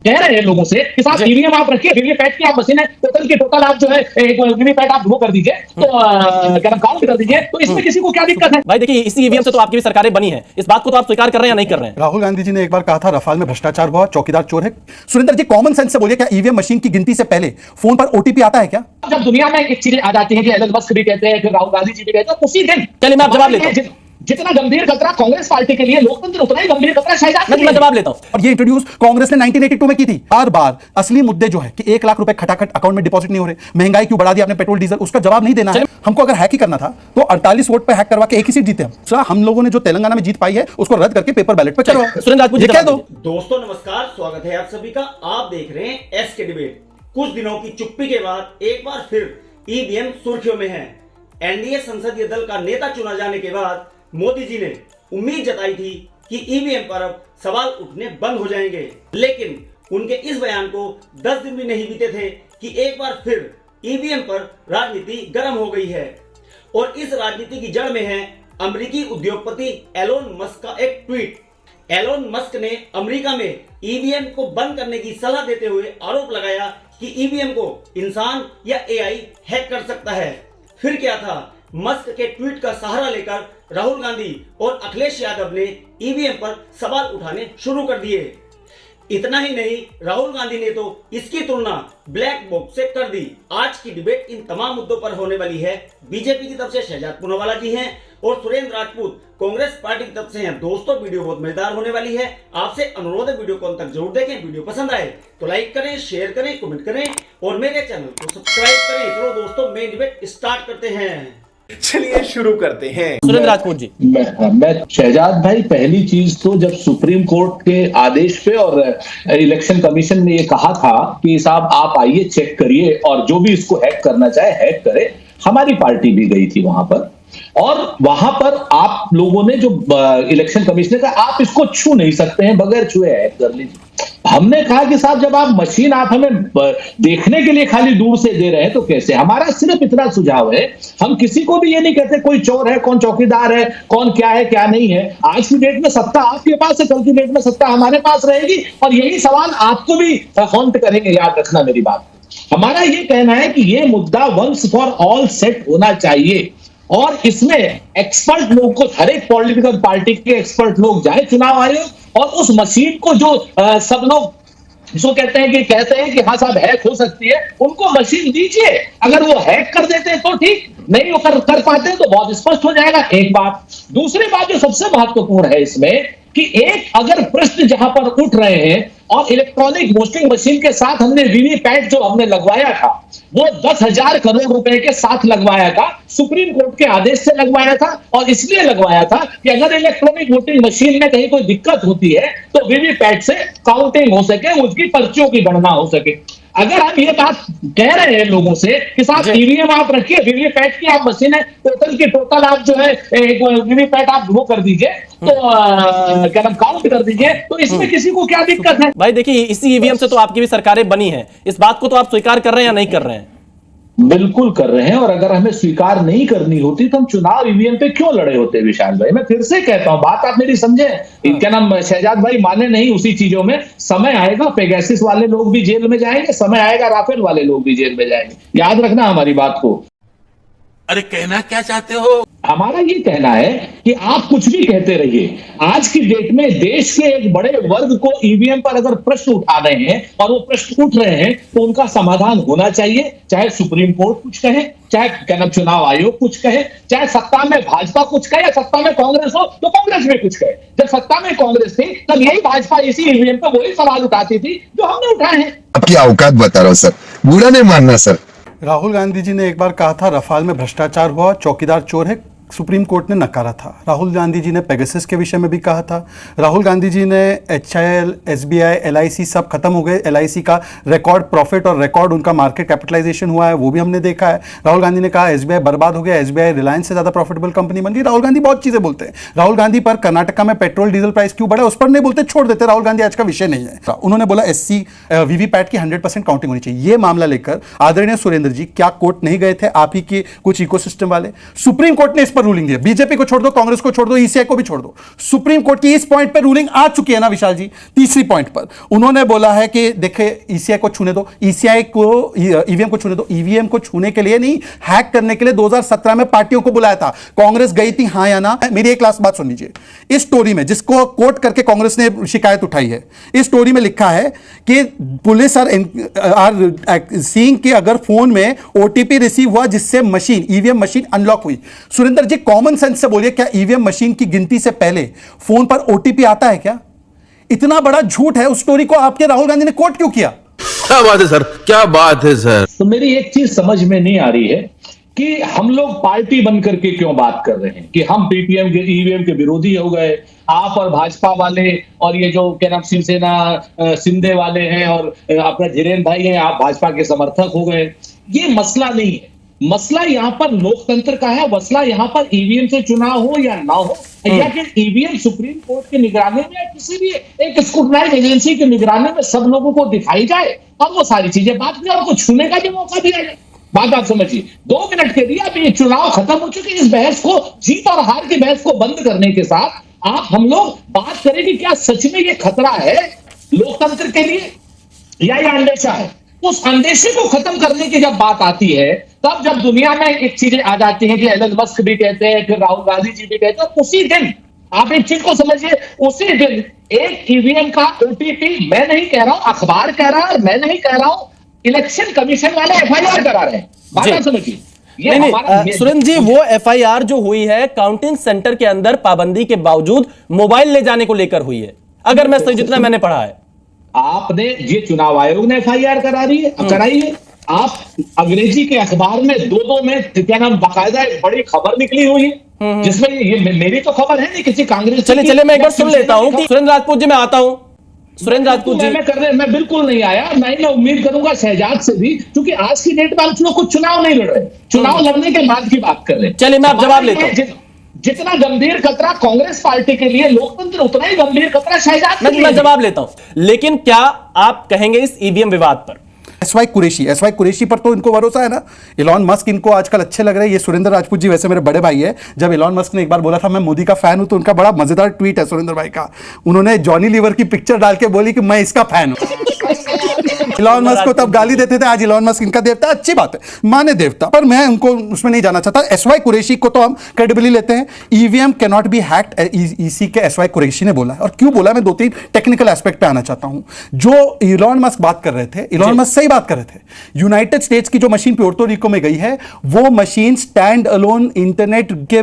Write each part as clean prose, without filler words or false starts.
कह रहे हैं लोगों से कि साहब ईवीएम आप रखिए, वीवीपैट की आप मशीन है, टोटल की टोटल आप जो है वीवीपैट आप वो कर दीजिए, तो क्या नाम काउंट कर दीजिए, तो इसमें किसी को क्या दिक्कत है? भाई देखिए, इसी ईवीएम से तो आपकी भी सरकारें बनी है, इस बात को तो आप स्वीकार कर रहे हैं या नहीं कर रहे हैं? राहुल गांधी जी ने एक बार कहा था रफाल में भ्रष्टाचार हुआ, चौकीदार चोर है। सुरेंद्र जी कॉमन सेंस से बोलिए, क्या ईवीएम मशीन की गिनती से पहले फोन पर ओटीपी आता है क्या? जब दुनिया में एक चीजें आ जाती है कि एलन मस्क भी कहते हैं, फिर राहुल गांधी जी भी कहते हैं, उसी दिन चलिए मैं आप जवाब लेता हूं। जितना गंभीर खतरा कांग्रेस पार्टी के लिए, लोकतंत्र उतना ही गंभीर खतरा शहजाद मैं जवाब लेता हूं। और ये इंट्रोड्यूस कांग्रेस ने 1982 में की थी। बार बार असली मुद्दे जो है कि 1 लाख रुपए खटाखट अकाउंट में डिपॉजिट नहीं हो रहे, महंगाई क्यों बढ़ा दी आपने पेट्रोल डीजल, उसका जवाब नहीं देना है। हमको अगर हैक ही करना था तो 48 वोट पे हैक करवा के एक ही सीट जीते हम लोगों ने जो तेलंगाना में जीत पाई है उसको रद्द करके पेपर बैलेट पे चलो। सुरेंद्र राजपूत जी कह दो। दोस्तों नमस्कार, स्वागत है आप सभी का। आप देख रहे हैं एस के डिबेट। कुछ दिनों की चुप्पी के बाद एक बार फिर ईवीएम सुर्खियों में है। एनडीए संसदीय दल का नेता चुना जाने के बाद मोदी जी ने उम्मीद जताई थी कि ईवीएम पर अब सवाल उठने बंद हो जाएंगे, लेकिन उनके इस बयान को 10 दिन भी नहीं बीते थे कि एक बार फिर ईवीएम पर राजनीति गर्म हो गई है। और इस राजनीति की जड़ में है अमेरिकी उद्योगपति एलोन मस्क का एक ट्वीट। एलोन मस्क ने अमेरिका में ईवीएम को बंद करने की सलाह देते हुए आरोप लगाया कि ईवीएम को इंसान या एआई हैक कर सकता है। फिर क्या था, मस्क के ट्वीट का सहारा लेकर राहुल गांधी और अखिलेश यादव ने ईवीएम पर सवाल उठाने शुरू कर दिए। इतना ही नहीं, राहुल गांधी ने तो इसकी तुलना ब्लैक बॉक्स से कर दी। आज की डिबेट इन तमाम मुद्दों पर होने वाली है। बीजेपी की तरफ से शहजाद पूनावाला जी हैं और सुरेंद्र राजपूत कांग्रेस पार्टी की तरफ से हैं। दोस्तों वीडियो बहुत मजेदार होने वाली है। आपसे अनुरोध है वीडियो को अंत तक जरूर देखें। वीडियो पसंद आए तो लाइक करें, शेयर करें, कमेंट करें और मेरे चैनल को सब्सक्राइब करें। चलो दोस्तों, मेन डिबेट स्टार्ट करते हैं। चलिए शुरू करते हैं। सुरेंद्र राजपूत जी, मैं शहजाद भाई, पहली चीज तो जब सुप्रीम कोर्ट के आदेश पे और इलेक्शन कमीशन ने ये कहा था कि साहब आप आइए चेक करिए और जो भी इसको हैक करना चाहे हैक करे, हमारी पार्टी भी गई थी वहां पर। और वहां पर आप लोगों ने जो इलेक्शन कमीशन ने कहा आप इसको छू नहीं सकते हैं, बगैर छुए हैक कर लीजिए। हमने कहा कि साहब जब आप मशीन आप हमें देखने के लिए खाली दूर से दे रहे हैं तो कैसे? हमारा सिर्फ इतना सुझाव है, हम किसी को भी ये नहीं कहते कोई चोर है, कौन चौकीदार है, कौन क्या है क्या नहीं है। आज की डेट में सत्ता आपके पास है, कल की डेट में सत्ता हमारे पास रहेगी और यही सवाल आपको भी हॉन्ट करेंगे। याद रखना मेरी बात। हमारा ये कहना है कि ये मुद्दा वंस फॉर ऑल सेट होना चाहिए और इसमें एक्सपर्ट लोग को, हर एक पॉलिटिकल पार्टी के एक्सपर्ट लोग जाए चुनाव आयोग और उस मशीन को जो सब लोग जिसको कहते हैं कि हाँ साहब हैक हो सकती है, उनको मशीन दीजिए। अगर वो हैक कर देते हैं तो ठीक, नहीं वो कर पाते हैं तो बहुत स्पष्ट हो जाएगा। एक बात। दूसरी बात जो सबसे महत्वपूर्ण है इसमें कि एक अगर प्रश्न जहां पर उठ रहे हैं और इलेक्ट्रॉनिक वोटिंग मशीन के साथ हमने वीवीपैट जो हमने लगवाया था वो 10,000 करोड़ रुपए के साथ लगवाया था, सुप्रीम कोर्ट के आदेश से लगवाया था और इसलिए लगवाया था कि अगर इलेक्ट्रॉनिक वोटिंग मशीन में कहीं कोई दिक्कत होती है तो वीवीपैट से काउंटिंग हो सके, उसकी पर्चियों की गणना हो सके। अगर हम ये बात कह रहे हैं लोगों से कि साहब ईवीएम आप रखिए, वीवीपैट की आप मशीन है, टोटल की टोटल आप जो है वीवीपैट आप वो कर दीजिए, तो क्या नाम काउंट कर दीजिए, तो इसमें किसी को क्या दिक्कत है? भाई देखिए, इसी ईवीएम से तो आपकी भी सरकारें बनी है, इस बात को तो आप स्वीकार कर रहे हैं या नहीं कर रहे हैं? बिल्कुल कर रहे हैं। और अगर हमें स्वीकार नहीं करनी होती तो हम चुनाव ईवीएम पे क्यों लड़े होते विशाल भाई? मैं फिर से कहता हूं, बात आप मेरी समझे। क्या नाम शहजाद भाई माने नहीं उसी चीजों में। समय आएगा पेगासस वाले लोग भी जेल में जाएंगे, समय आएगा राफेल वाले लोग भी जेल में जाएंगे। याद रखना हमारी बात को। अरे कहना क्या चाहते हो? हमारा ये कहना है कि आप कुछ भी कहते रहिए, आज की डेट में देश के एक बड़े वर्ग को ईवीएम पर अगर प्रश्न उठा रहे हैं और वो प्रश्न उठ रहे हैं तो उनका समाधान होना चाहिए। चाहे सुप्रीम कोर्ट कुछ कहे, चाहे क्या नाम चुनाव आयोग कुछ कहे, चाहे सत्ता में भाजपा कुछ कहे या सत्ता में कांग्रेस हो तो कांग्रेस में कुछ कहे। जब सत्ता में कांग्रेस थी तब यही भाजपा इसी ईवीएम पर वही सवाल उठाती थी जो हमने उठाए हैं। आपकी औकात बता रहा हूं सर, बुरा नहीं मानना सर। राहुल गांधी जी ने एक बार कहा था रफाल में भ्रष्टाचार हुआ, चौकीदार चोर है, सुप्रीम कोर्ट ने नकारा था। राहुल गांधी जी ने पेगासस के विषय में भी कहा था। राहुल गांधी जी ने HIL, SBI, LIC सब खत्म हो गए। LIC का रिकॉर्ड प्रॉफिट और रिकॉर्ड उनका मार्केट कैपिटलाइजेशन हुआ है, वो भी हमने देखा है। राहुल गांधी ने कहा SBI बर्बाद हो गया, SBI रिलायंस से ज्यादा प्रॉफिटेबल कंपनी बन गई। राहुल गांधी बहुत चीजें बोलते हैं। राहुल गांधी पर कर्नाटका में पेट्रोल डीजल प्राइस क्यों बढ़ा उस पर नहीं बोलते, छोड़ देते। राहुल गांधी आज का विषय नहीं है। उन्होंने बोला SC वीवीपैट की 100% काउंटिंग होनी चाहिए। ये मामला लेकर आदरणीय सुरेंद्र जी क्या कोर्ट नहीं गए थे? आप ही के कुछ इकोसिस्टम वाले सुप्रीम कोर्ट ने पर रूलिंग दिया, बीजेपी को छोड़ दो, कांग्रेस को छोड़ दो, ईसीआई को भी छोड़ दो, सुप्रीम कोर्ट की इस पॉइंट पर रूलिंग आ चुकी है ना विशाल जी। तीसरी पॉइंट पर उन्होंने बोला है कि देखिए ईसीआई को छूने दो, ईसीआई को ईवीएम को छूने दो। ईवीएम को छूने के लिए नहीं, हैक करने के लिए 2017 में पार्टियों को बुलाया था, कांग्रेस गई थी हाँ या ना। मेरी एक लास्ट बात सुन लीजिए, इस स्टोरी में जिसको कोट करके कांग्रेस ने शिकायत उठाई है, इस स्टोरी में लिखा है कि पुलिस आर सीइंग कि अगर फोन में ओटीपी रिसीव हुआ जिससे मशीन ईवीएम मशीन अनलॉक हुई। सुरेंद्र जी कॉमन सेंस से बोलिए, क्या ईवीएम मशीन की गिनती से पहले फोन पर ओटीपी आता है क्या? इतना बड़ा झूठ है, उस स्टोरी को आपके राहुल गांधी ने कोट क्यों किया? क्या बात है सर, क्या बात है सर। तो मेरी एक चीज समझ में नहीं आ रही है कि हम लोग पार्टी बन करके क्यों बात कर रहे हैं कि हम पीटीएम के ईवीएम के विरोधी हो गए, आप और भाजपा वाले और ये जो क्या नाम शिवसेना सिंधे वाले हैं और अपना धीरेन भाई हैं, आप भाजपा के समर्थक हो गए। ये मसला नहीं है, मसला यहाँ पर लोकतंत्र का है। मसला यहाँ पर ईवीएम से चुनाव हो या ना हो, या कि ईवीएम सुप्रीम कोर्ट की निगरानी में या किसी भी एक स्क्रूटनाइज एजेंसी की निगरानी में सब लोगों को दिखाई जाए और वो सारी चीजें बात करें और कुछ छूने का भी मौका दिया जाए। बात आप समझिए, 2 मिनट के लिए अभी ये चुनाव खत्म हो चुके, इस बहस को, जीत और हार की बहस को बंद करने के साथ आप हम लोग बात करें कि क्या सच में ये खतरा है लोकतंत्र के लिए या ये अंदेशा है। उस अंदेशे को खत्म करने की जब बात आती है, तब जब दुनिया में एक चीजें आ जाती हैं कि एलन मस्क भी कहते हैं, फिर राहुल गांधी जी भी कहते हैं, उसी दिन आप एक चीज को समझिए, उसी दिन एक ईवीएम का ओटीपी, मैं नहीं कह रहा हूं, अखबार कह रहा है, मैं नहीं कह रहा हूं, इलेक्शन कमीशन वाले एफआईआर करा रहे हैं। बात समझिए। नहीं, सुरेंद्र जी वो एफआईआर जो हुई है काउंटिंग सेंटर के अंदर पाबंदी के बावजूद मोबाइल ले जाने को लेकर हुई है, अगर मैं सही जितना मैंने पढ़ा है। आपने ये चुनाव आयोग ने एफआईआर कराई है। आप अंग्रेजी के अखबार में 2-2 में क्या नाम बाकायदा एक बड़ी खबर निकली हुई है, जिसमें ये मेरी तो खबर है नहीं, किसी कांग्रेस। चलिए मैं एक बार सुन लेता हूं कि सुरेंद्र राजपूत जी, मैं आता हूं। सुरेंद्र राजपूत जी मैं बिल्कुल नहीं आया, मैं उम्मीद करूंगा शहजाद से भी, क्योंकि आज की डेट में हम लोग कुछ चुनाव नहीं लड़ रहे, चुनाव लड़ने के बाद की बात कर रहे हैं। चलिए मैं आप जवाब लेता हूं। जितना गंभीर खतरा कांग्रेस पार्टी के लिए लोकतंत्र, उतना ही गंभीर खतरा शहजाद। मैं जवाब लेता हूं, लेकिन क्या आप कहेंगे इस ईवीएम विवाद पर? एसवाई कुरैशी पर तो इनको भरोसा है ना। इलॉन मस्क इनको आजकल अच्छे लग रहे हैं। ये सुरेंद्र राजपूत जी वैसे मेरे बड़े भाई है। जब इलॉन मस्क ने एक बार बोला था मैं मोदी का फैन हूं, तो उनका बड़ा मजेदार ट्वीट है सुरेंद्र भाई का। उन्होंने जॉनी लीवर की पिक्चर डाल के बोली कि मैं इसका फैन हूं। इलॉन मस्क को तब गाली देते थे, आज इलॉन मस्क इनका देवता। अच्छी बात है, माने देवता, पर मैं उनको उसमें नहीं जाना चाहता। एसवाई कुरैशी को तो हम क्रेडिबली लेते हैं। EVM can not be hacked, EC के एसवाई कुरैशी ने बोला है। और क्यों बोला, मैं 2-3 टेक्निकल एस्पेक्ट पे आना चाहता हूं। जो इलॉन मस्क बात कर रहे थे, इलॉन मस्क सही बात कर रहे थे। यूनाइटेड स्टेट्स की जो मशीन पोर्टो रिको में गई है, वो मशीन स्टैंड अलोन इंटरनेट के,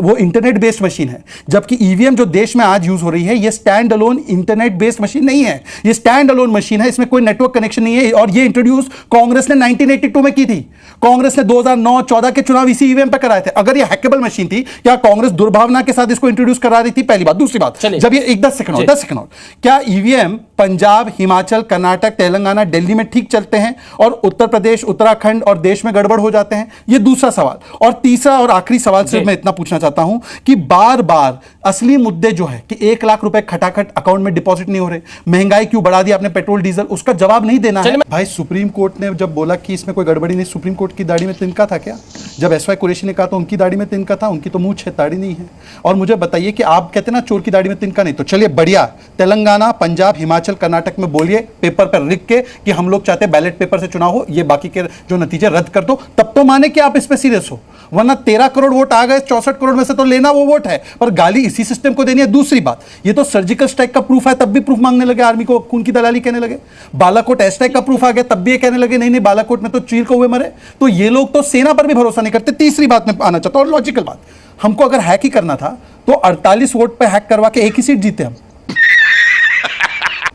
वो इंटरनेट बेस्ड मशीन है। जबकि ईवीएम जो देश में आज यूज हो रही है, ये stand alone internet based machine नहीं है, ये स्टैंड अलोन मशीन है। इसमें कोई नेटवर्क कनेक्शन नहीं है। और ये इंट्रोड्यूस कांग्रेस ने 1982 में की थी। कांग्रेस ने 2009-14 के चुनाव इसी ईवीएम पे कराए थे। अगर ये हैकेबल मशीन थी, क्या कांग्रेस दुर्भावना के साथ इसको इंट्रोड्यूस करा रही थी? पहली बात। दूसरी बात, जब ये 10 सेकंड और, क्या ईवीएम पंजाब, हिमाचल, कर्नाटक, तेलंगाना, दिल्ली में ठीक चलते हैं और उत्तर प्रदेश, उत्तराखंड और देश में गड़बड़ हो जाते हैं? ये दूसरा सवाल। और तीसरा और आखिरी सवाल सिर्फ मैं इतना पूछना चाहता हूं कि बार बार असली मुद्दे जो है कि 1 लाख रुपए खटाखट अकाउंट में डिपॉजिट नहीं हो रहे, महंगाई क्यों बढ़ा दी आपने पेट्रोल डीजल, उसका जवाब नहीं देना है। भाई सुप्रीम कोर्ट ने जब बोला कि इसमें कोई गड़बड़ी नहीं, सुप्रीम कोर्ट की दाढ़ी में तिनका था क्या? जब एसवाई कुरैशी ने कहा तो उनकी दाढ़ी में तिनका था, उनकी तो मूंछ है, दाढ़ी नहीं है। और मुझे बताइए कि आप कहते ना चोर की दाढ़ी में तिनका नहीं, तो चलिए बढ़िया, तेलंगाना, पंजाब, हिमाचल, कर्नाटक में बोलिए पेपर पर लिख के कि हम लोग चाहते हैं बैलेट पेपर से चुनाव हो, ये बाकी के जो नतीजे रद्द कर दो, तब तो माने कि आप इस पे सीरियस हो। वरना 13 करोड़ वोट आ गए, 64 करोड़ में से तो लेना वो वोट है, पर गाली इसी सिस्टम को देनी है। दूसरी बात, ये तो सर्जिकल स्ट्राइक का प्रूफ है, तब भी प्रूफ मांगने लगे, आर्मी को खून की दलाली कहने लगे। बालाकोट एयर स्ट्राइक का प्रूफ आ गया, तब भी ये कहने लगे नहीं बालाकोट में तो चील को हुए मरे। तो ये लोग तो सेना पर भी भरोसा नहीं करते। तीसरी बात में आना चाहता हूं, और लॉजिकल बात, हमको अगर हैक ही करना था तो 48 वोट पे हैक करवा के 1 ही सीट जीते हम।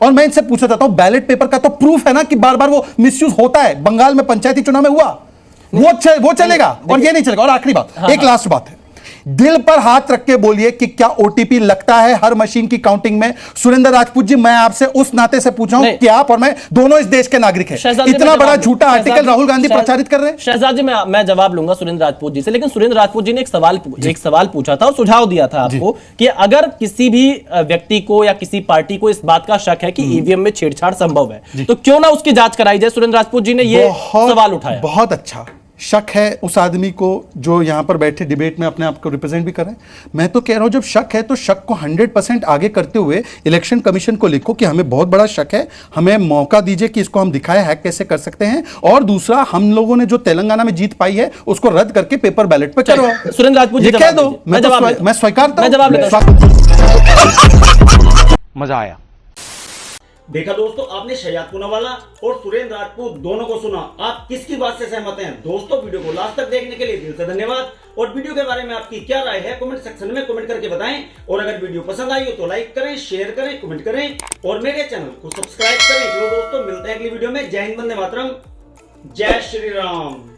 और मैं इनसे पूछना चाहता हूं, बैलेट पेपर का तो प्रूफ है ना कि बार बार वो मिसयूज होता है। बंगाल में पंचायती चुनाव में हुआ, वो चलेगा और ये नहीं चलेगा। और आखिरी बात, एक लास्ट बात है, दिल पर हाथ रख के बोलिए कि क्या ओटीपी लगता है हर मशीन की काउंटिंग में? सुरेंद्र राजपूत जी, मैं आपसे उस नाते से पूछ रहा हूं कि आप और मैं दोनों इस देश के नागरिक हैं। इतना बड़ा झूठा आर्टिकल राहुल गांधी प्रचारित कर रहे हैं। शहजाद जी, मैं जवाब लूंगा सुरेंद्र राजपूत जी से, लेकिन सुरेंद्र राजपूत जी ने एक सवाल पूछा था और सुझाव दिया था आपको कि अगर किसी भी व्यक्ति को या किसी पार्टी को इस बात का शक है कि ईवीएम में छेड़छाड़ संभव है, तो क्यों ना उसकी जांच कराई जाए। सुरेंद्र राजपूत जी ने यह सवाल उठाया। बहुत अच्छा, शक है उस आदमी को जो यहाँ पर बैठे डिबेट में अपने आप को रिप्रेजेंट भी कर रहे हैं। मैं तो कह रहा हूँ जब शक है तो शक को 100% आगे करते हुए इलेक्शन कमीशन को लिखो कि हमें बहुत बड़ा शक है, हमें मौका दीजिए कि इसको हम दिखाएं हैक कैसे कर सकते हैं। और दूसरा, हम लोगों ने जो तेलंगाना में जीत पाई है उसको रद्द करके पेपर बैलेट पे करो। सुरेंद्र राजपूत जी ये कह दो, मैं स्वीकारता हूं। मजा आया। देखा दोस्तों, आपने शहजाद पूनावाला और सुरेंद्र राजपूत दोनों को सुना। आप किसकी बात से सहमत हैं? दोस्तों, वीडियो को लास्ट तक देखने के लिए दिल से धन्यवाद। और वीडियो के बारे में आपकी क्या राय है कमेंट सेक्शन में कमेंट करके बताएं। और अगर वीडियो पसंद आई हो तो लाइक करें, शेयर करें, कमेंट करें और मेरे चैनल को सब्सक्राइब करें। चलो दोस्तों, मिलते हैं अगली वीडियो में। जय हिंद, वंदे मातरम, जय श्री राम।